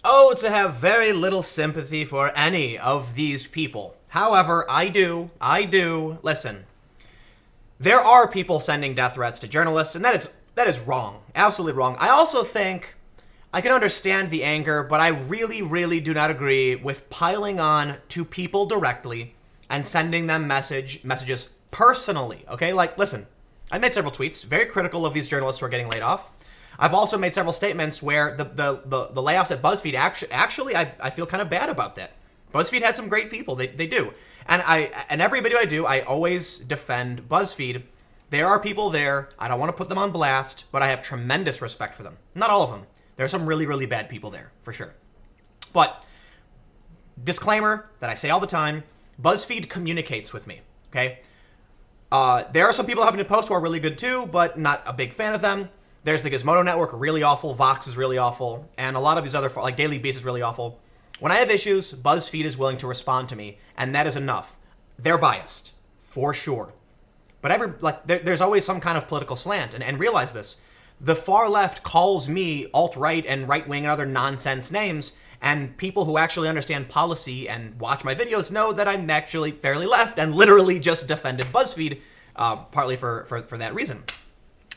Oh, to have very little sympathy for any of these people. However, I do. Listen, there are people sending death threats to journalists, and that is wrong. Absolutely wrong. I also think I can understand the anger, but I really do not agree with piling on to people directly and sending them messages personally, okay? Like, listen, I made several tweets very critical of these journalists who are getting laid off. I've also made several statements where the layoffs at BuzzFeed actually I feel kind of bad about that. BuzzFeed had some great people, they do. And every video I do, I always defend BuzzFeed. There are people there, I don't want to put them on blast, but I have tremendous respect for them. Not all of them. There are some really bad people there, for sure. But, disclaimer that I say all the time, BuzzFeed communicates with me, okay? There are some people having to post who are really good too, but not a big fan of them. There's the Gizmodo Network, really awful. Vox is really awful. And a lot of these other, like Daily Beast is really awful. When I have issues, BuzzFeed is willing to respond to me, and that is enough. They're biased, for sure. But there's always some kind of political slant, and realize this. The far left calls me alt-right and right-wing and other nonsense names, and people who actually understand policy and watch my videos know that I'm actually fairly left and literally just defended BuzzFeed, partly for that reason.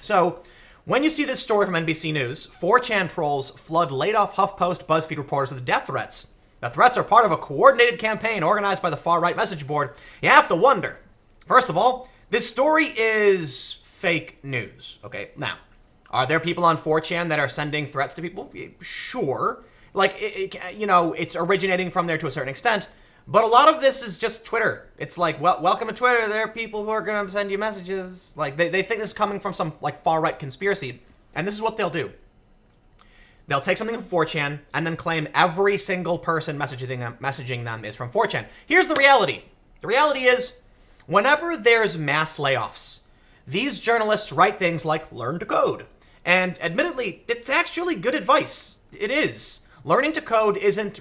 So, when you see this story from NBC News, 4chan trolls flood laid-off HuffPost BuzzFeed reporters with death threats. The threats are part of a coordinated campaign organized by the far-right message board. You have to wonder. First of all, this story is fake news, okay? Now, are there people on 4chan that are sending threats to people? Sure. Like, it's originating from there to a certain extent. But a lot of this is just Twitter. It's like, well, welcome to Twitter. There are people who are going to send you messages. Like, they think this is coming from some, like, far-right conspiracy. And this is what they'll do. They'll take something from 4chan and then claim every single person messaging them is from 4chan. Here's the reality. The reality is, whenever there's mass layoffs, these journalists write things like, learn to code. And admittedly, it's actually good advice. It is. Learning to code isn't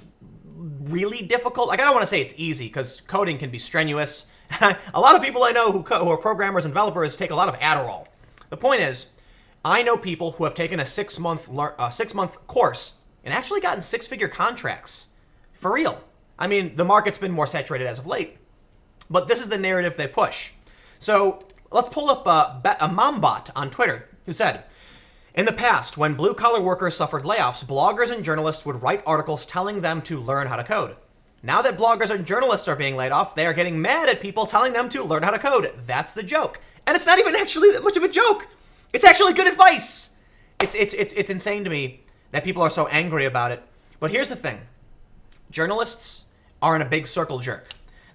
really difficult. Like, I don't want to say it's easy, because coding can be strenuous. A lot of people I know who are programmers and developers take a lot of Adderall. The point is, I know people who have taken a 6-month course and actually gotten 6-figure contracts. For real. I mean, the market's been more saturated as of late. But this is the narrative they push. So let's pull up a mombot on Twitter who said, in the past, when blue-collar workers suffered layoffs, bloggers and journalists would write articles telling them to learn how to code. Now that bloggers and journalists are being laid off, they are getting mad at people telling them to learn how to code. That's the joke. And it's not even actually that much of a joke. It's actually good advice. It's insane to me that people are so angry about it. But here's the thing. Journalists are in a big circle jerk.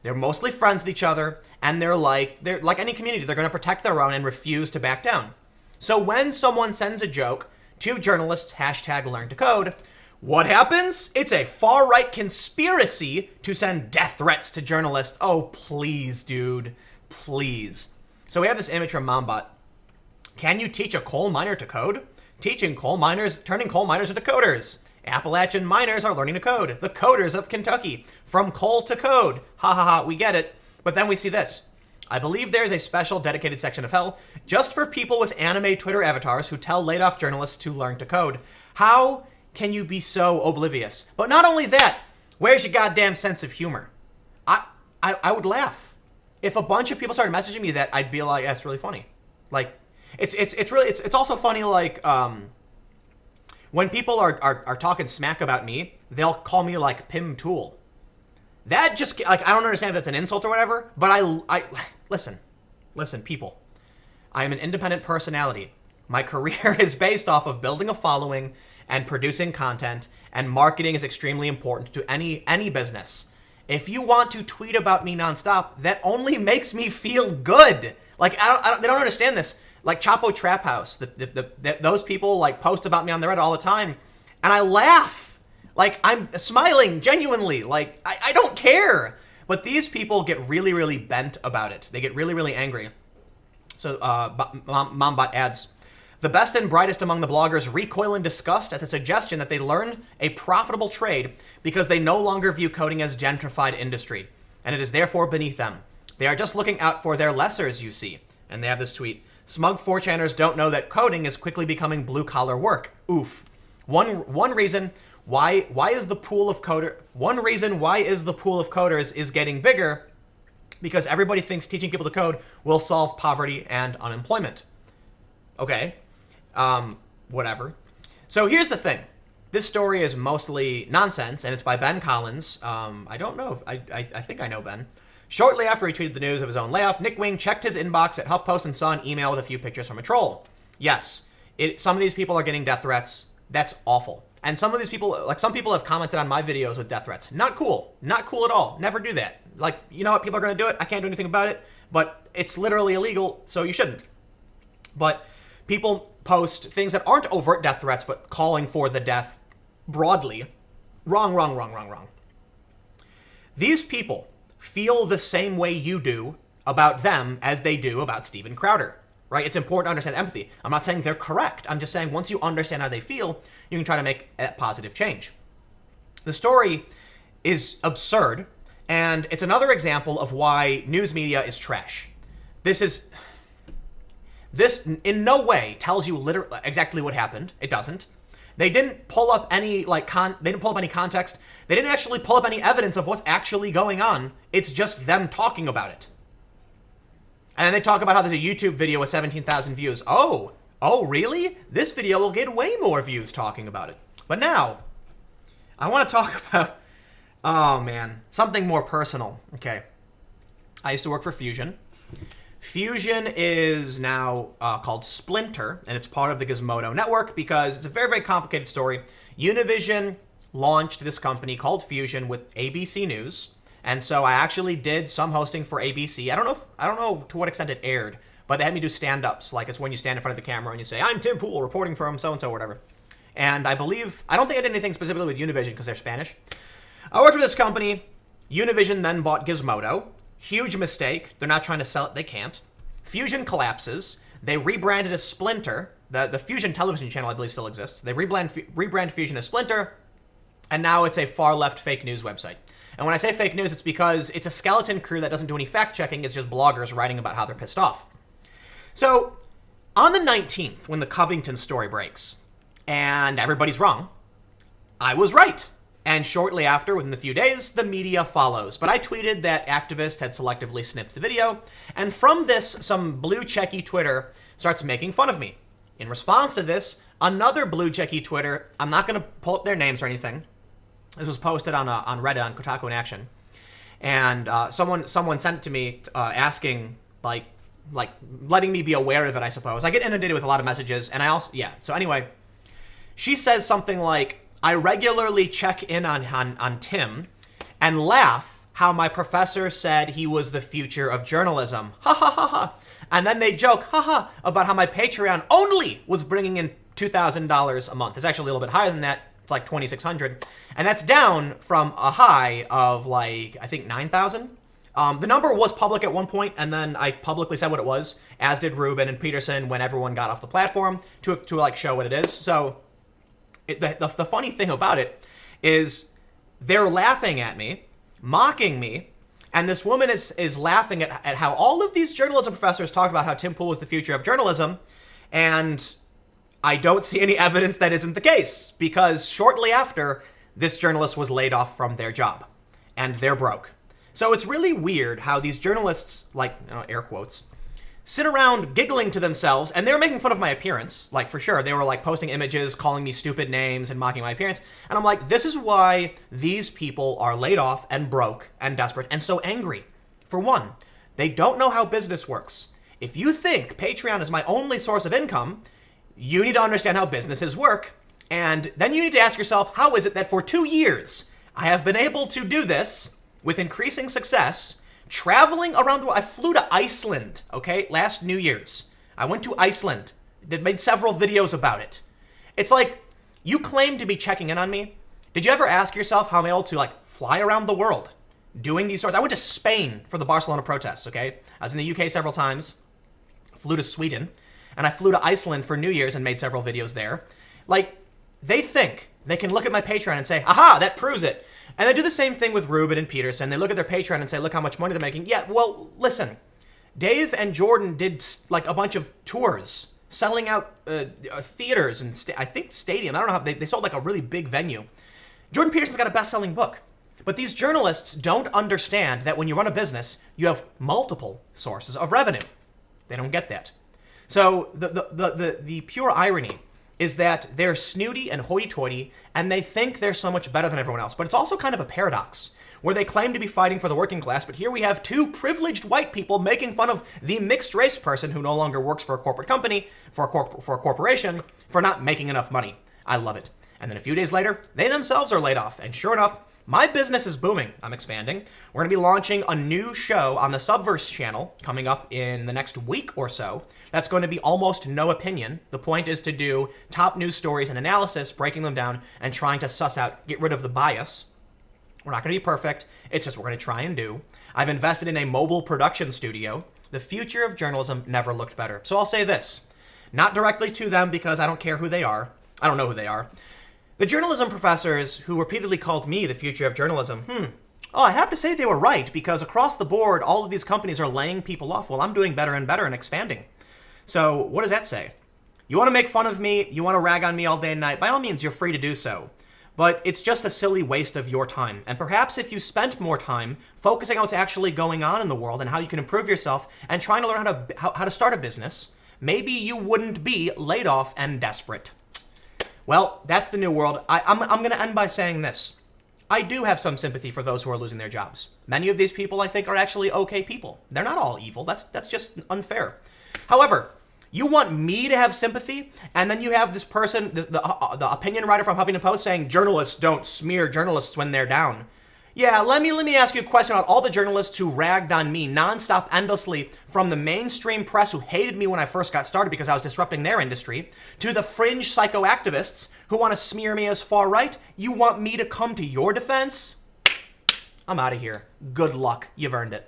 They're mostly friends with each other, and they're like any community. They're going to protect their own and refuse to back down. So when someone sends a joke to journalists, #LearnToCode, what happens? It's a far-right conspiracy to send death threats to journalists. Oh, please, dude. Please. So we have this image from Mombot. Can you teach a coal miner to code? Turning coal miners into coders. Appalachian miners are learning to code. The coders of Kentucky. From coal to code. Ha ha ha, we get it. But then we see this. I believe there is a special dedicated section of hell just for people with anime Twitter avatars who tell laid-off journalists to learn to code. How can you be so oblivious? But not only that, where's your goddamn sense of humor? I would laugh. If a bunch of people started messaging me that, I'd be like, that's really funny. Like, it's also funny, like, when people are talking smack about me, they'll call me, like, Pim Tool. That just, like, I don't understand if that's an insult or whatever, but I listen, people. I am an independent personality. My career is based off of building a following and producing content, and marketing is extremely important to any business. If you want to tweet about me nonstop, that only makes me feel good. Like, they don't understand this. Like Chapo Trap House, those people, like, post about me on the Reddit all the time, and I laugh. Like, I'm smiling, genuinely. Like, I don't care. But these people get really bent about it. They get really angry. So, Mombot adds, the best and brightest among the bloggers recoil in disgust at the suggestion that they learn a profitable trade because they no longer view coding as gentrified industry, and it is therefore beneath them. They are just looking out for their lessers, you see. And they have this tweet. Smug 4chaners don't know that coding is quickly becoming blue-collar work. Oof. One reason Why is the pool of one reason why is the pool of coders is getting bigger? Because everybody thinks teaching people to code will solve poverty and unemployment. Okay, whatever. So here's the thing. This story is mostly nonsense, and it's by Ben Collins. I don't know. I think I know Ben. Shortly after he tweeted the news of his own layoff, Nick Wing checked his inbox at HuffPost and saw an email with a few pictures from a troll. Yes, some of these people are getting death threats. That's awful. And some of these people, like some people have commented on my videos with death threats. Not cool. Not cool at all. Never do that. Like, you know what? People are going to do it. I can't do anything about it. But it's literally illegal, so you shouldn't. But people post things that aren't overt death threats, but calling for the death broadly. Wrong, wrong, wrong, wrong, wrong. These people feel the same way you do about them as they do about Steven Crowder. Right? It's important to understand empathy. I'm not saying they're correct. I'm just saying once you understand how they feel, you can try to make a positive change. The story is absurd, and it's another example of why news media is trash. This in no way tells you literally exactly what happened. It doesn't. They didn't pull up any they didn't pull up any context. They didn't actually pull up any evidence of what's actually going on. It's just them talking about it. And then they talk about how there's a YouTube video with 17,000 views. Oh, really? This video will get way more views talking about it. But now, I want to talk about, oh man, something more personal. Okay. I used to work for Fusion. Fusion is now called Splinter, and it's part of the Gizmodo network because it's a very, very complicated story. Univision launched this company called Fusion with ABC News. And so I actually did some hosting for ABC. I don't know to what extent it aired, but they had me do stand-ups. Like it's when you stand in front of the camera and you say, "I'm Tim Pool reporting from so-and-so," or whatever. And I don't think I did anything specifically with Univision because they're Spanish. I worked for this company. Univision then bought Gizmodo. Huge mistake. They're not trying to sell it. They can't. Fusion collapses. They rebranded as Splinter. The Fusion television channel, I believe, still exists. They rebrand Fusion as Splinter, and now it's a far-left fake news website. And when I say fake news, it's because it's a skeleton crew that doesn't do any fact-checking. It's just bloggers writing about how they're pissed off. So, on the 19th, when the Covington story breaks, and everybody's wrong, I was right. And shortly after, within a few days, the media follows. But I tweeted that activists had selectively snipped the video, and from this, some blue-checky Twitter starts making fun of me. In response to this, another blue-checky Twitter, I'm not going to pull up their names or anything. This was posted on Reddit, on Kotaku in Action. And someone sent it to me asking, like letting me be aware of it, I suppose. I get inundated with a lot of messages, and so anyway, she says something like, "I regularly check in on Tim and laugh how my professor said he was the future of journalism. Ha ha ha ha. And then they joke, ha ha, about how my Patreon only was bringing in $2,000 a month. It's actually a little bit higher than that. It's like $2,600. And that's down from a high of like, I think 9,000. The number was public at one point, and then I publicly said what it was, as did Rubin and Peterson when everyone got off the platform to like show what it is. So the funny thing about it is they're laughing at me, mocking me, and this woman is laughing at how all of these journalism professors talked about how Tim Pool was the future of journalism, and I don't see any evidence that isn't the case, because shortly after, this journalist was laid off from their job, and they're broke. So it's really weird how these journalists, like, air quotes, sit around giggling to themselves, and they were making fun of my appearance, like, for sure. They were, like, posting images, calling me stupid names, and mocking my appearance. And I'm like, this is why these people are laid off and broke and desperate and so angry. For one, they don't know how business works. If you think Patreon is my only source of income, you need to understand how businesses work. And then you need to ask yourself, how is it that for 2 years, I have been able to do this with increasing success, traveling around the world. I flew to Iceland, okay, last New Year's. I went to Iceland, made several videos about it. It's like, you claim to be checking in on me. Did you ever ask yourself how I'm able to, like, fly around the world doing these sorts? I went to Spain for the Barcelona protests, okay? I was in the UK several times, flew to Sweden, and I flew to Iceland for New Year's and made several videos there. Like, they think they can look at my Patreon and say, aha, that proves it. And they do the same thing with Rubin and Peterson. They look at their Patreon and say, look how much money they're making. Yeah, well, listen. Dave and Jordan did, like, a bunch of tours, selling out theaters and, I think, stadium. I don't know how. They sold, like, a really big venue. Jordan Peterson's got a best-selling book. But these journalists don't understand that when you run a business, you have multiple sources of revenue. They don't get that. So the pure irony is that they're snooty and hoity-toity, and they think they're so much better than everyone else. But it's also kind of a paradox, where they claim to be fighting for the working class, but here we have two privileged white people making fun of the mixed-race person who no longer works for a corporate company, for a corporation, for not making enough money. I love it. And then a few days later, they themselves are laid off. And sure enough, my business is booming. I'm expanding. We're going to be launching a new show on the Subverse channel coming up in the next week or so. That's going to be almost no opinion. The point is to do top news stories and analysis, breaking them down and trying to suss out, get rid of the bias. We're not going to be perfect. It's just we're going to try and do. I've invested in a mobile production studio. The future of journalism never looked better. So I'll say this, not directly to them because I don't care who they are. I don't know who they are. The journalism professors who repeatedly called me the future of journalism, I have to say they were right, because across the board, all of these companies are laying people off while I'm doing better and better and expanding. So what does that say? You want to make fun of me, you want to rag on me all day and night, by all means, you're free to do so. But it's just a silly waste of your time. And perhaps if you spent more time focusing on what's actually going on in the world and how you can improve yourself and trying to learn how to start a business, maybe you wouldn't be laid off and desperate. Well, that's the new world. I'm going to end by saying this. I do have some sympathy for those who are losing their jobs. Many of these people, I think, are actually okay people. They're not all evil. That's just unfair. However, you want me to have sympathy, and then you have this person, the opinion writer from Huffington Post saying journalists don't smear journalists when they're down. Yeah, let me ask you a question about all the journalists who ragged on me nonstop, endlessly, from the mainstream press who hated me when I first got started because I was disrupting their industry, to the fringe psychoactivists who want to smear me as far right. You want me to come to your defense? I'm out of here. Good luck. You've earned it.